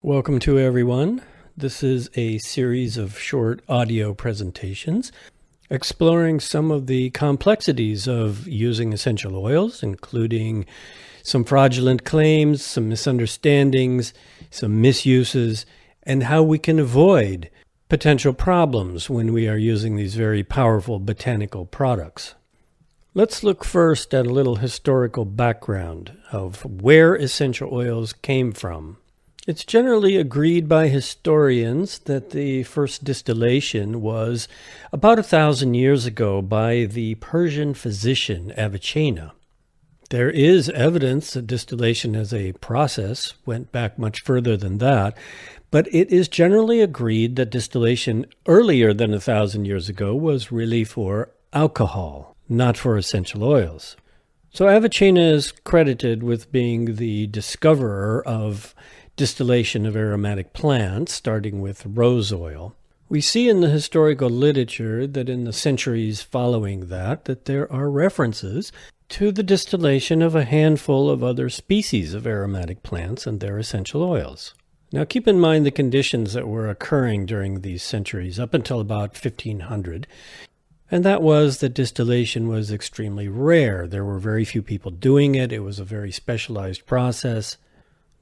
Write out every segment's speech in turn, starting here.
Welcome to everyone. This is a series of short audio presentations exploring some of the complexities of using essential oils, including some fraudulent claims, some misunderstandings, some misuses, and how we can avoid potential problems when we are using these very powerful botanical products. Let's look first at a little historical background of where essential oils came from. It's generally agreed by historians that the first distillation was about 1,000 years ago by the Persian physician Avicenna. There is evidence that distillation as a process went back much further than that, but it is generally agreed that distillation earlier than 1,000 years ago was really for alcohol, not for essential oils. So Avicenna is credited with being the discoverer of distillation of aromatic plants, starting with rose oil. We see in the historical literature that in the centuries following that there are references to the distillation of a handful of other species of aromatic plants and their essential oils. Now keep in mind the conditions that were occurring during these centuries up until about 1500, and that was that distillation was extremely rare. There were very few people doing it. It was a very specialized process.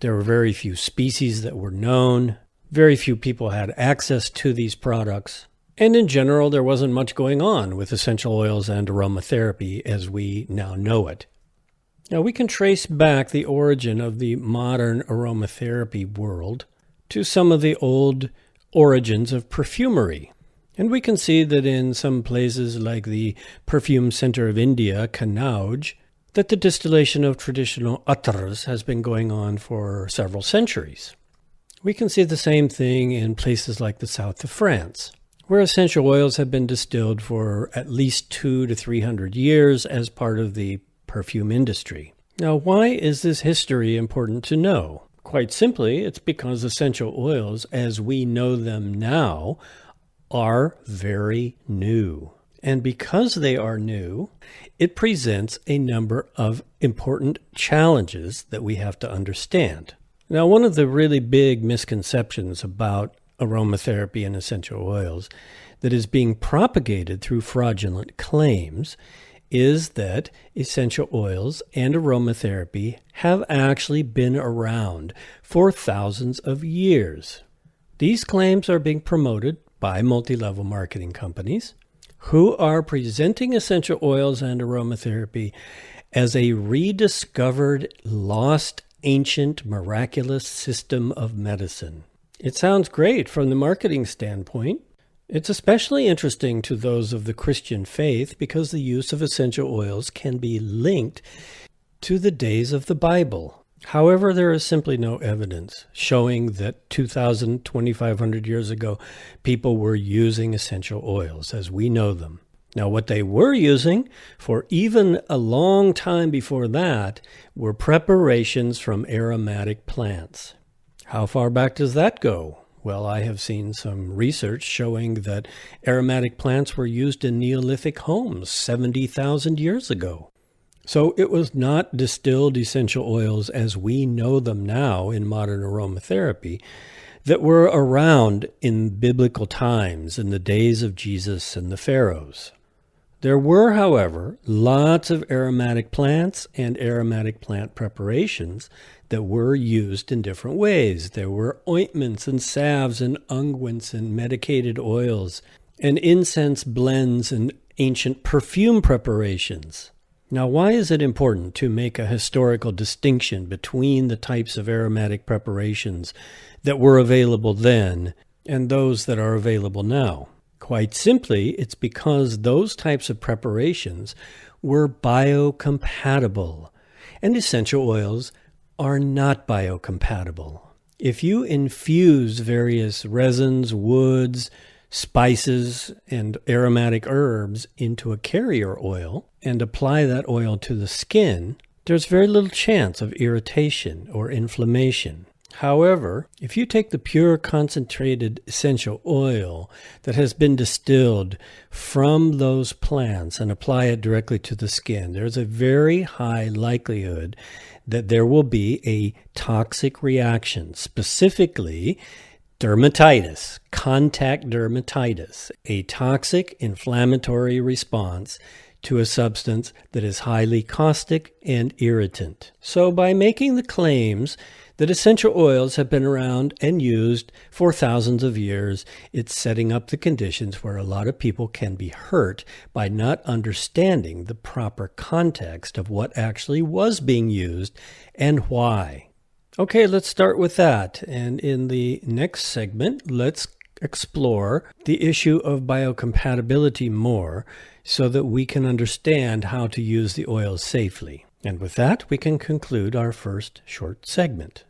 There were very few species that were known. Very few people had access to these products. And in general, there wasn't much going on with essential oils and aromatherapy as we now know it. Now, we can trace back the origin of the modern aromatherapy world to some of the old origins of perfumery. And we can see that in some places like the perfume center of India, Kannauj, that the distillation of traditional attars has been going on for several centuries. We can see the same thing in places like the south of France, where essential oils have been distilled for at least 200 to 300 years as part of the perfume industry. Now, why is this history important to know? Quite simply, it's because essential oils, as we know them now, are very new. And because they are new, it presents a number of important challenges that we have to understand. Now, one of the really big misconceptions about aromatherapy and essential oils that is being propagated through fraudulent claims is that essential oils and aromatherapy have actually been around for thousands of years. These claims are being promoted by multi-level marketing companies who are presenting essential oils and aromatherapy as a rediscovered, lost, ancient, miraculous system of medicine. It sounds great from the marketing standpoint. It's especially interesting to those of the Christian faith because the use of essential oils can be linked to the days of the Bible. However, there is simply no evidence showing that 2,000, 2,500 years ago, people were using essential oils as we know them. Now, what they were using for even a long time before that were preparations from aromatic plants. How far back does that go? Well, I have seen some research showing that aromatic plants were used in Neolithic homes 70,000 years ago. So it was not distilled essential oils as we know them now in modern aromatherapy that were around in biblical times, in the days of Jesus and the pharaohs. There were, however, lots of aromatic plants and aromatic plant preparations that were used in different ways. There were ointments and salves and unguents and medicated oils and incense blends and ancient perfume preparations. Now, why is it important to make a historical distinction between the types of aromatic preparations that were available then and those that are available now? Quite simply, it's because those types of preparations were biocompatible, and essential oils are not biocompatible. If you infuse various resins, woods, spices, and aromatic herbs into a carrier oil and apply that oil to the skin, there's very little chance of irritation or inflammation. However, if you take the pure concentrated essential oil that has been distilled from those plants and apply it directly to the skin, there's a very high likelihood that there will be a toxic reaction, specifically dermatitis, contact dermatitis, a toxic inflammatory response to a substance that is highly caustic and irritant. So by making the claims that essential oils have been around and used for thousands of years, it's setting up the conditions where a lot of people can be hurt by not understanding the proper context of what actually was being used and why. Okay, let's start with that. And in the next segment, let's explore the issue of biocompatibility more so that we can understand how to use the oils safely. And with that, we can conclude our first short segment.